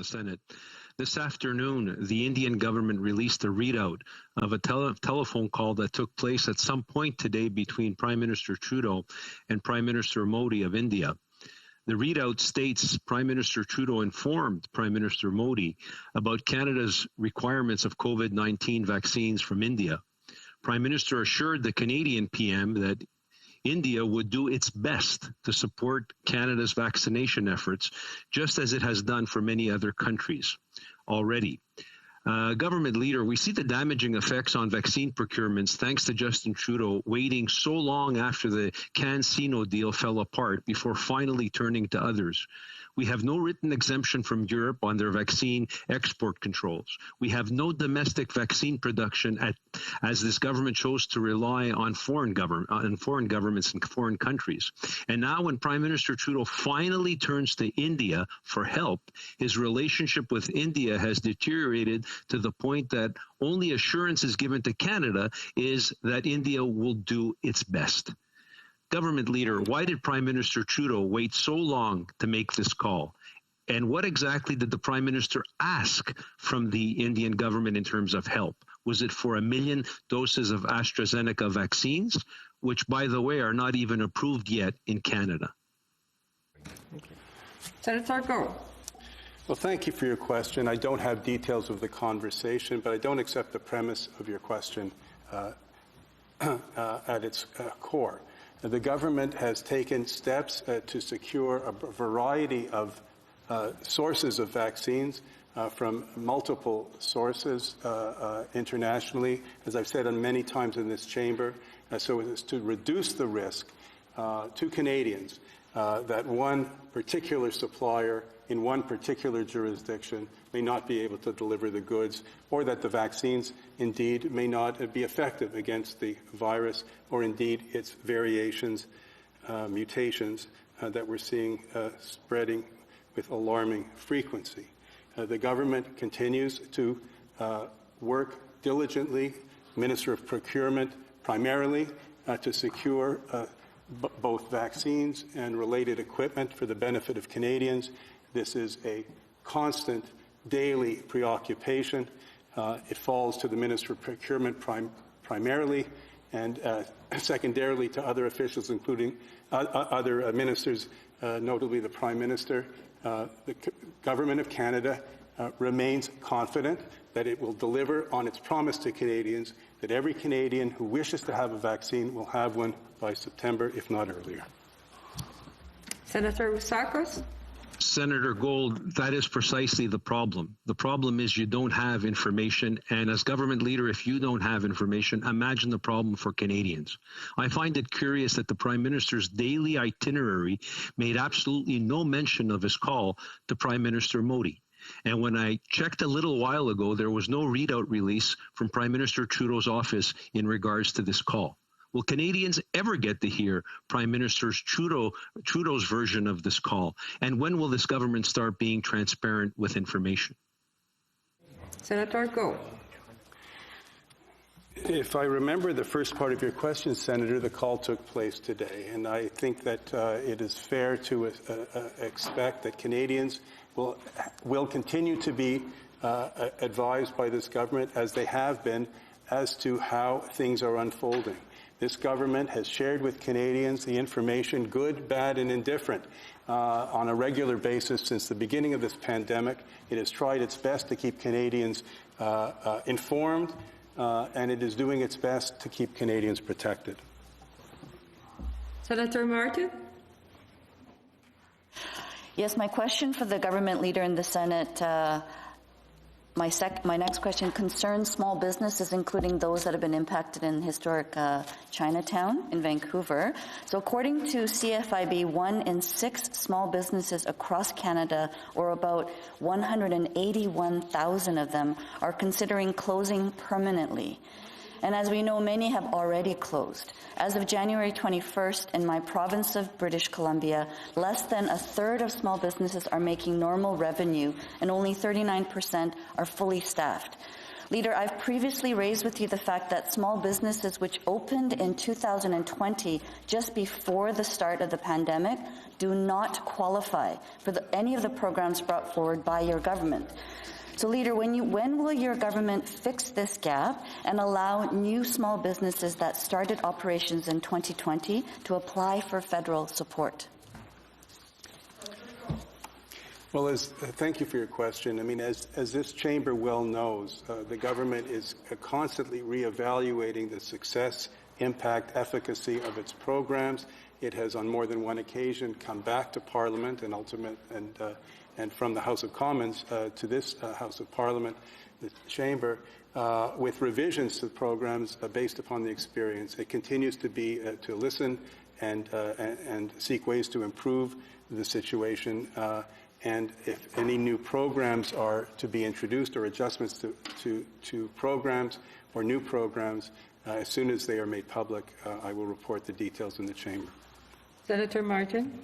the Senate. This afternoon, the Indian government released a readout of a telephone call that took place at some point today between Prime Minister Trudeau and Prime Minister Modi of India. The readout states Prime Minister Trudeau informed Prime Minister Modi about Canada's requirements of COVID-19 vaccines from India. Prime Minister assured the Canadian PM that India would do its best to support Canada's vaccination efforts, just as it has done for many other countries already. Government leader, we see the damaging effects on vaccine procurements thanks to Justin Trudeau waiting so long after the CanSino deal fell apart before finally turning to others. We have no written exemption from Europe on their vaccine export controls. We have no domestic vaccine production as this government chose to rely on foreign governments and foreign countries. And now when Prime Minister Trudeau finally turns to India for help, his relationship with India has deteriorated to the point that only assurances given to Canada is that India will do its best. Government leader, why did Prime Minister Trudeau wait so long to make this call? And what exactly did the Prime Minister ask from the Indian government in terms of help? Was it for 1 million doses of AstraZeneca vaccines, which, by the way, are not even approved yet in Canada? Thank you. Senator Go. Well, thank you for your question. I don't have details of the conversation, but I don't accept the premise of your question at its core. The government has taken steps to secure a variety of sources of vaccines from multiple sources internationally, as I've said many times in this chamber, so as to reduce the risk to Canadians that one particular supplier in one particular jurisdiction may not be able to deliver the goods, or that the vaccines indeed may not be effective against the virus, or indeed its variations, mutations that we're seeing spreading with alarming frequency. The government continues to work diligently, Minister of Procurement primarily, to secure both vaccines and related equipment for the benefit of Canadians. This is a constant, daily preoccupation. It falls to the Minister of Procurement primarily, and secondarily to other officials, including other ministers, notably the Prime Minister. The Government of Canada remains confident that it will deliver on its promise to Canadians, that every Canadian who wishes to have a vaccine will have one by September, if not earlier. Senator Sakos. Senator Gold, that is precisely the problem. The problem is you don't have information, and as government leader, if you don't have information, imagine the problem for Canadians. I find it curious that the Prime Minister's daily itinerary made absolutely no mention of his call to Prime Minister Modi. And when I checked a little while ago, there was no readout release from Prime Minister Trudeau's office in regards to this call. Will Canadians ever get to hear Prime Minister Trudeau's version of this call? And when will this government start being transparent with information? Senator Go. If I remember the first part of your question, Senator, the call took place today. And I think that it is fair to expect that Canadians will continue to be advised by this government, as they have been, as to how things are unfolding. This government has shared with Canadians the information, good, bad, and indifferent, on a regular basis since the beginning of this pandemic. It has tried its best to keep Canadians informed, and it is doing its best to keep Canadians protected. Senator Martin. Yes, my question for the government leader in the Senate, my next question concerns small businesses, including those that have been impacted in historic Chinatown in Vancouver. So according to CFIB, 1 in 6 small businesses across Canada, or about 181,000 of them, are considering closing permanently. And as we know, many have already closed. As of January 21st, in my province of British Columbia, less than a third of small businesses are making normal revenue, and only 39% are fully staffed. Leader, I've previously raised with you the fact that small businesses which opened in 2020, just before the start of the pandemic, do not qualify for any of the programs brought forward by your government. So, Leader, when will your government fix this gap and allow new small businesses that started operations in 2020 to apply for federal support? Well, thank you for your question. I mean, as this chamber well knows, the government is constantly reevaluating the success, impact, efficacy of its programs. It has, on more than one occasion, come back to Parliament and from the House of Commons to this House of Parliament, the chamber, with revisions to the programs based upon the experience. It continues to be to listen and seek ways to improve the situation. And if any new programs are to be introduced or adjustments to programs or new programs, as soon as they are made public, I will report the details in the chamber. Senator Martin.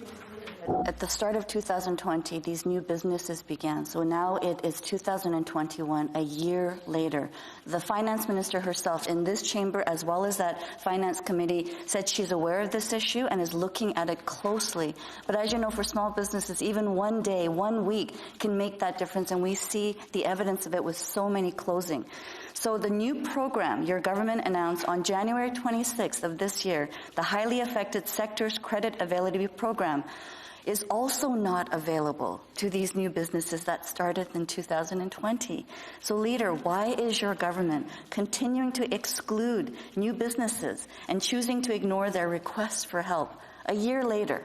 At the start of 2020, these new businesses began. So now it is 2021, a year later. The finance minister herself in this chamber, as well as that finance committee, said she's aware of this issue and is looking at it closely. But as you know, for small businesses, even one day, 1 week can make that difference. And we see the evidence of it with so many closing. So the new program your government announced on January 26th of this year, the Highly Affected Sectors Credit Availability Program, is also not available to these new businesses that started in 2020. So, Leader, why is your government continuing to exclude new businesses and choosing to ignore their requests for help a year later?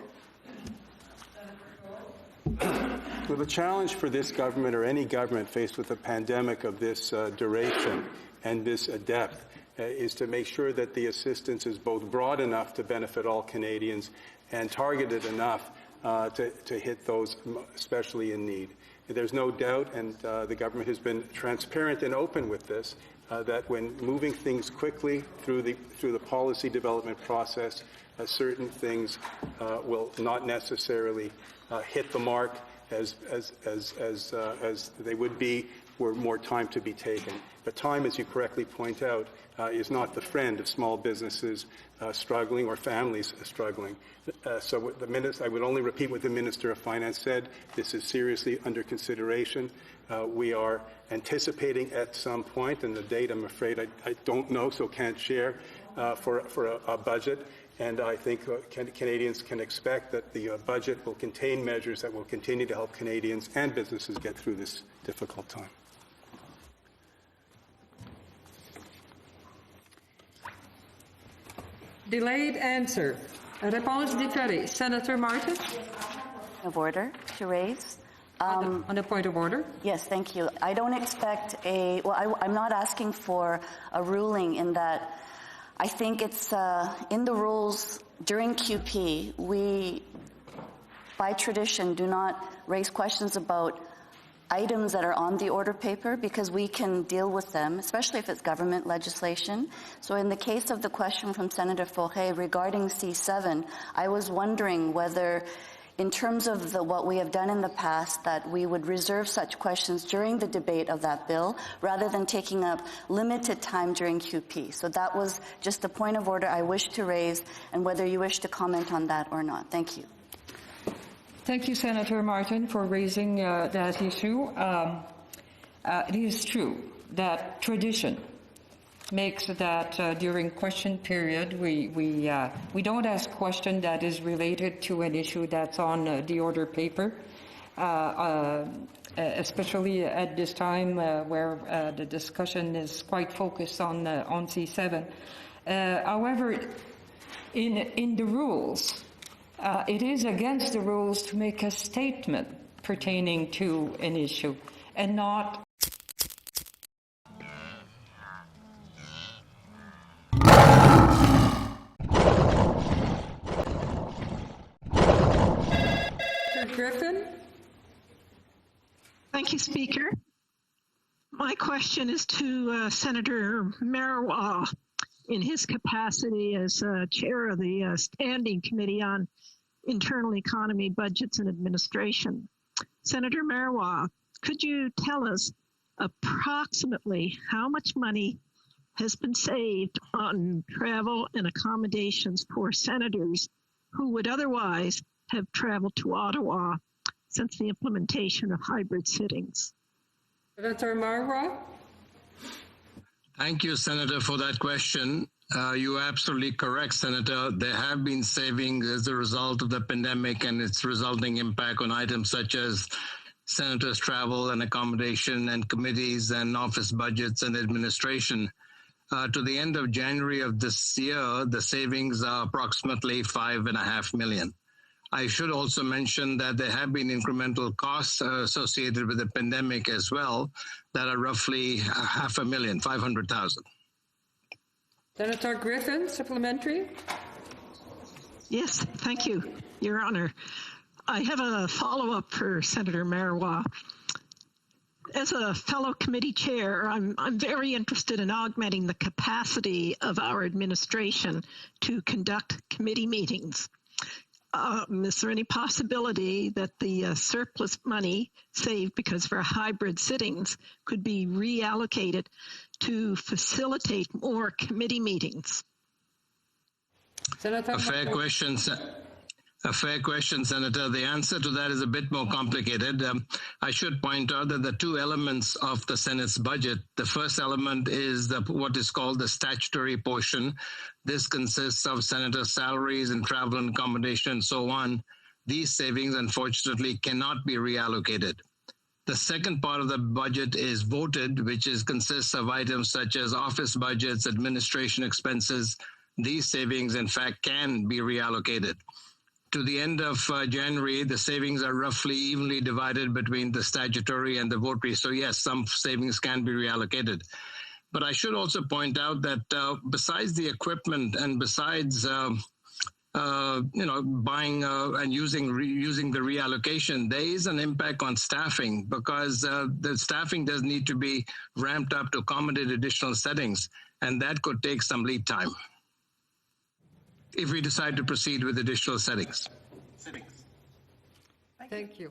Well, the challenge for this government or any government faced with a pandemic of this duration and this depth is to make sure that the assistance is both broad enough to benefit all Canadians and targeted enough to hit those especially in need. There's no doubt, and the government has been transparent and open with this, that when moving things quickly through the policy development process, certain things will not necessarily hit the mark as they would be were more time to be taken. But time, as you correctly point out, is not the friend of small businesses struggling or families struggling. So I would only repeat what the Minister of Finance said. This is seriously under consideration. We are anticipating at some point, and the date I'm afraid I don't know, so can't share, for a budget. And I think Canadians can expect that the budget will contain measures that will continue to help Canadians and businesses get through this difficult time. Delayed answer. Réponse différée. Senator Martin. Of order to raise. On a point of order. Yes, thank you. I don't expect I'm not asking for a ruling in that. I think it's in the rules during QP, we, by tradition, do not raise questions about items that are on the order paper because we can deal with them, especially if it's government legislation. So in the case of the question from Senator Forêt regarding C7, I was wondering whether, in terms of what we have done in the past, that we would reserve such questions during the debate of that bill rather than taking up limited time during QP. So that was just a point of order I wish to raise, and whether you wish to comment on that or not. Thank you. Thank you, Senator Martin, for raising that issue. It is true that tradition makes that during question period we don't ask question that is related to an issue that's on the order paper, especially at this time where the discussion is quite focused on C7. However, in the rules, it is against the rules to make a statement pertaining to an issue and not Griffin. Thank you, Speaker. My question is to Senator Marois in his capacity as chair of the Standing Committee on Internal Economy, Budgets and Administration. Senator Marois, could you tell us approximately how much money has been saved on travel and accommodations for senators who would otherwise have traveled to Ottawa since the implementation of hybrid sittings? Senator Marwa? Thank you, Senator, for that question. You're absolutely correct, Senator. There have been savings as a result of the pandemic and its resulting impact on items such as senators' travel and accommodation and committees and office budgets and administration. To the end of January of this year, the savings are approximately $5.5 million. I should also mention that there have been incremental costs associated with the pandemic as well that are roughly $500,000, 500,000. Senator Griffin, supplementary. Yes, thank you, Your Honor. I have a follow-up for Senator Marwa. As a fellow committee chair, I'm very interested in augmenting the capacity of our administration to conduct committee meetings. Is there any possibility that the surplus money saved because of our hybrid sittings could be reallocated to facilitate more committee meetings? Senator A fair question, Senator. The answer to that is a bit more complicated. I should point out that the two elements of the Senate's budget, the first element is what is called the statutory portion. This consists of senator salaries and travel and accommodation and so on. These savings, unfortunately, cannot be reallocated. The second part of the budget is voted, which consists of items such as office budgets, administration expenses. These savings, in fact, can be reallocated. To the end of January, the savings are roughly evenly divided between the statutory and the votary. So yes, some savings can be reallocated. But I should also point out that besides the equipment and besides buying and using the reallocation, there is an impact on staffing because the staffing does need to be ramped up to accommodate additional settings, and that could take some lead time if we decide to proceed with additional settings. Thank you.